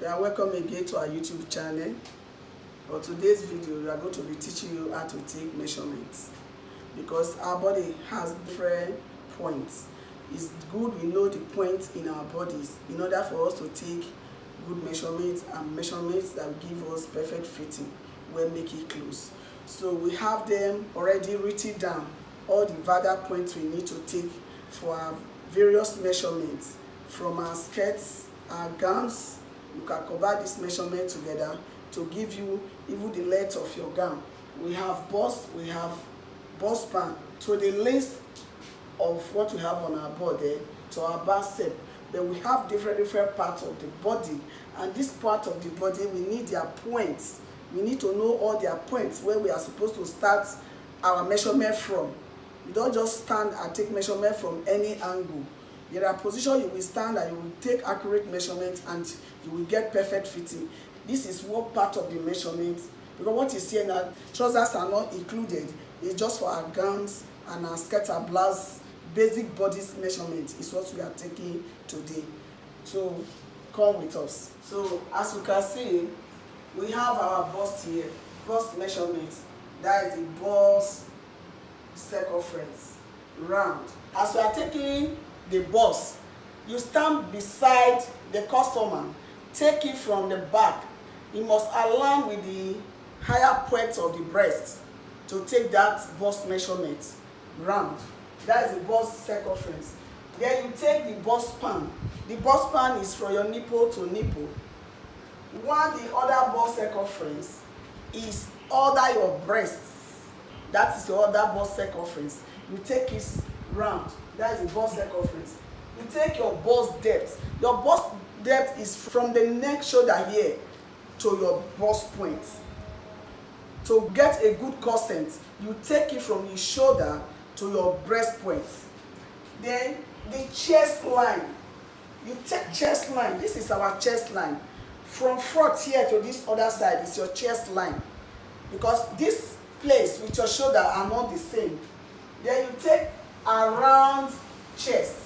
Yeah, welcome again to our YouTube channel. For today's video, we are going to be teaching you how to take measurements, because our body has different points. It's good we know the points in our bodies in order for us to take good measurements, and measurements that will give us perfect fitting when making clothes. So we have them already written down, all the vital points we need to take for our various measurements, from our skirts, our gowns. You can cover this measurement together to give you even the length of your gown. We have bust, we have bust span, to the length of what we have on our body to our bicep. Then we have different parts of the body, and this part of the body, we need their points. We need to know all their points where we are supposed to start our measurement from. You don't just stand and take measurement from any angle. There are positions you will stand and you will take accurate measurements and you will get perfect fitting. This is one part of the measurement, because what is here now, trousers are not included. It's just for our gowns and our skirt and blouse. Basic body measurement is what we are taking today. So come with us. So as you can see, we have our bust here. Bust measurement. That is the bust circumference, round. As we are taking the bust, you stand beside the customer, take it from the back. You must align with the higher point of the breast to take that bust measurement, round. That is the bust circumference. Then you take the bust span. The bust span is from your nipple to nipple. While the other bust circumference is under your breasts. That is your other bust circumference. You take it round. That is the bust circumference. You take your bust depth. Your bust depth is from the neck shoulder here to your bust point. To get a good corset, you take it from your shoulder to your breast point. Then the chest line. You take chest line. This is our chest line. From front here to this other side is your chest line, because this place with your shoulder are not the same. Then you take around chest.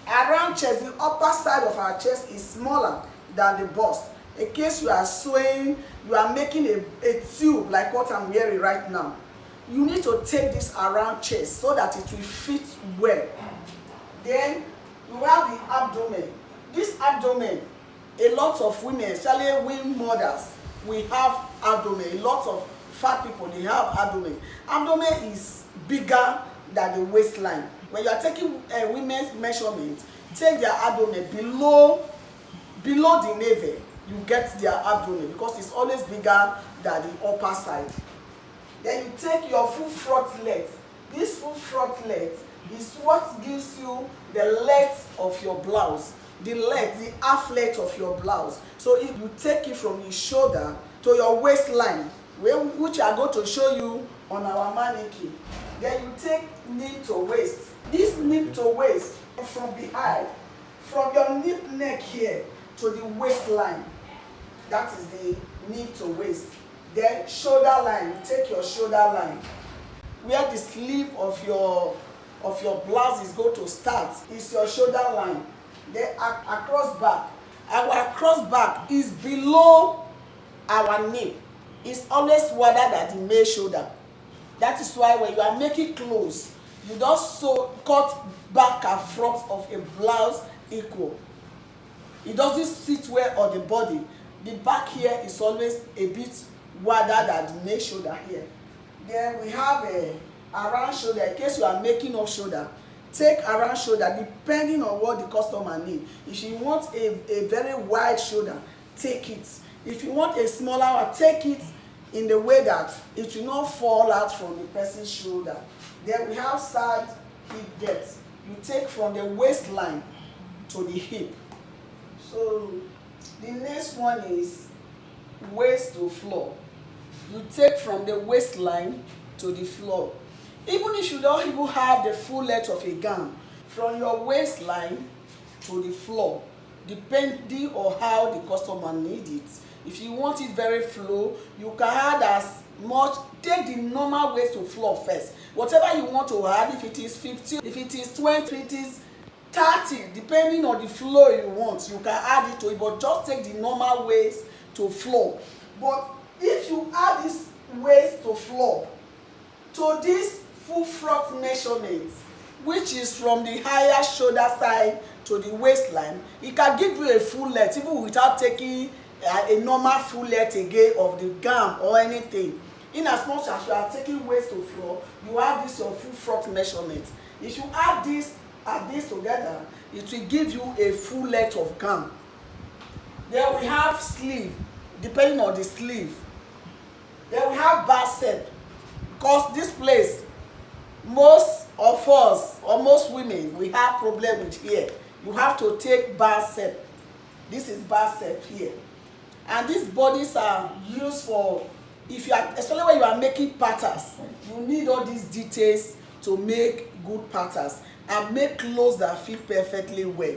Around chest, the upper side of our chest is smaller than the bust. In case you are sewing, you are making a tube like what I'm wearing right now, you need to take this around chest so that it will fit well. Then you have the abdomen. This abdomen, a lot of women, especially women mothers, we have abdomen. A lot of fat people, they have abdomen. Abdomen is bigger than the waistline. When you are taking women's measurement, take their abdomen below the navel. You get their abdomen, because it's always bigger than the upper side. Then you take your full front length. This full front length is what gives you the length of your blouse, the length, the half length of your blouse. So if you take it from your shoulder to your waistline, which I go to show you on our mannequin, then you take knee to waist. This knee to waist from behind, from your neck here to the waistline. That is the knee to waist. Then shoulder line, you take your shoulder line. Where the sleeve of your blouse is going to start is your shoulder line. Then across back. Our cross back is below our knee. It's always wider than the male shoulder. That is why when you are making clothes, you don't cut back and front of a blouse equal. It doesn't sit well on the body. The back here is always a bit wider than the male shoulder here. Then we have a around shoulder. In case you are making up shoulder, take around shoulder depending on what the customer needs. If you want a very wide shoulder, take it. If you want a smaller one, take it in the way that it will not fall out from the person's shoulder. Then we have side hip depth. You take from the waistline to the hip. So the next one is waist to floor. You take from the waistline to the floor. Even if you don't even have the full length of a gown, from your waistline to the floor, depending on how the customer needs it. If you want it very flow, you can add as much. Take the normal waist to floor first. Whatever you want to add, if it is 50, if it is 20, if it is 30 depending on the flow you want. You can add it to it, but just take the normal waist to floor. But if you add this waist to floor to this full front measurement, which is from the higher shoulder side to the waistline, it can give you a full length even without taking a normal full length again of the gown or anything. In as much as you are taking waist to floor, you have this your full front measurement. If you add this and this together, it will give you a full length of gown. Then we have sleeve, depending on the sleeve. Then we have bicep, because this place, most of us or most women, we have problem with here. You have to take bicep. This is bicep here, and these bodies are used for, if you are, especially when you are making patterns, you need all these details to make good patterns and make clothes that fit perfectly well.